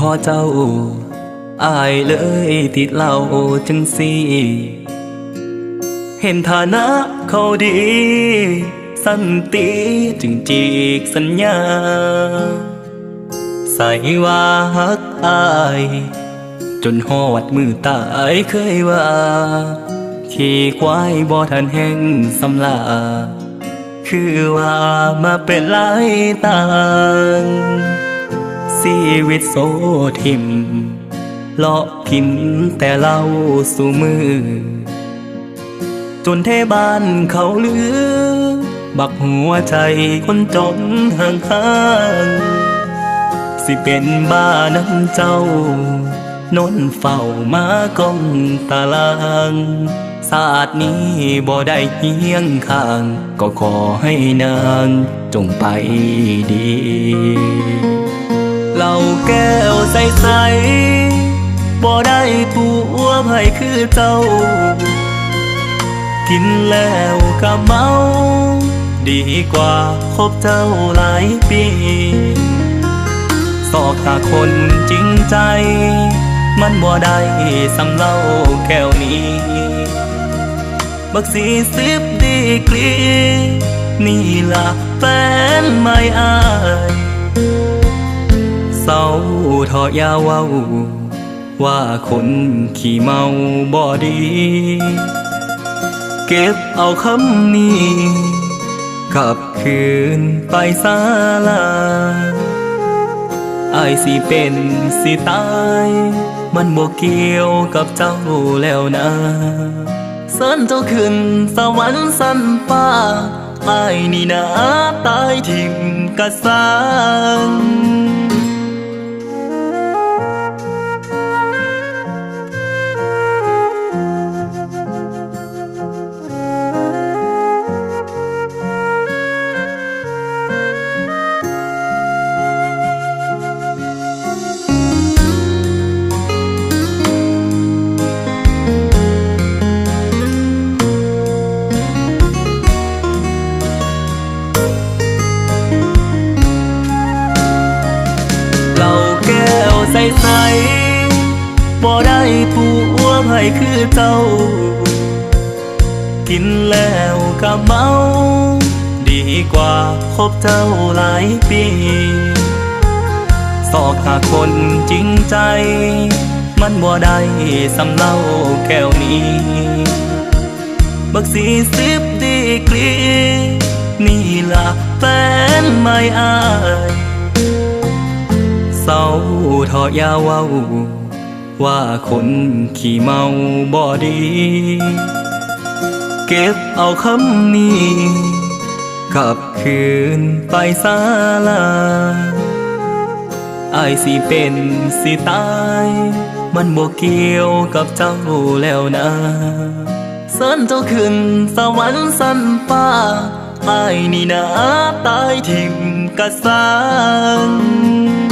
อเจ้าอายเลยติดเหล้าจังสิเห็นฐานะเขาดีสันติจึงจีกสัญญาใส่ว่าฮักอายจนหอดมือตายเคยว่าขี่ควายบ่ทันแห่งสำลาคือว่ามาเป็นหลายต่างชีวิตโซทิมเลาะกินแต่เหล้าสู่มือจนเทบ้านเขาลือบักหัวใจคนจนห่างๆสิเป็นบ้าน้ำเจ้านอนเฝ้ามากองตารางศาสตร์นี้บ่ได้เฮียงข้างก็ขอให้นางจงไปดีเหล้าแก้วใสๆบ่ได้ตัวไผคือเจ้ากินแล้วก็เมาดีกว่าคบเจ้าหลายปีสอกหาคนจริงใจมันบ่ได้สำเล่าแก้วนี้บัก40 ดีกรีนี่ล่ะแฟนไม่อายเศร้าทออยาเว้าว่าคนขี้เมาบ่ดีเก็บเอาคำนี้กลับคืนไปศาลาอายสิเป็นสิตายมันบ่เกี่ยวกับเจ้าแล้วนะเสิญเจ้าขึ้นสวรรค์สันฟ้าอายนี่นะตายทิ่มกะสางใสๆบ่ได้ตัวไผคือเจ้ากินแล้วก็เมาดีกว่าคบเจ้าหลายปีสอกหาคนจริงใจมันบ่ได้สำเล่าแก้วนี้บัก40 ดีกรีนี่ล่ะแฟนไม่อายเศร้าทออยาเว้าว่าคนขี้เมาบ่ดีเก็บเอาคำนี้กลับคืนไปศาลาอายสิเป็นสิตายมันบ่เกี่ยวกับเจ้าแล้วนะเสิญเจ้าขึ้นสวรรค์สันฟ้าอายนี่นะตายทิ่มกะสาง